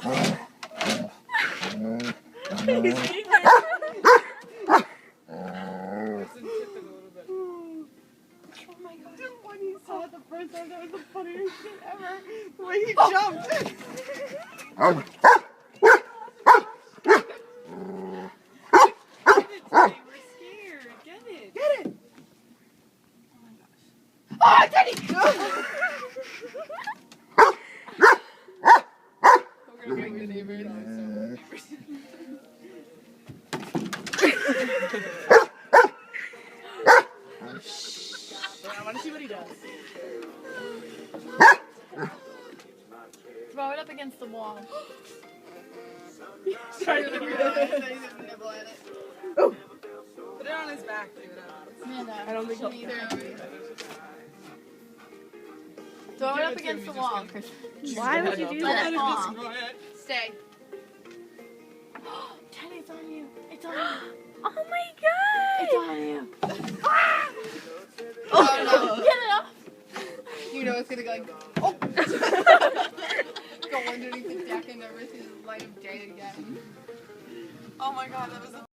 my gosh. When he saw it the first time, that was the funniest shit ever. The way he jumped. Oh, Teddy! We're gonna make the neighbors. I want to see what he does. Throw it up against the wall. Trying to realize that he's gonna nibble at it. Oh! Put it on his back, dude. Amanda, I don't think he'll she either. throw it up against the wall, Christian. Why would you do Let that? it fall. Stay. Teddy, it's on you. It's on you. Oh my god! It's on you. Oh, Get it off. You know it's gonna go like, oh! Go underneath the deck and never see the light of day again. Oh my god, that was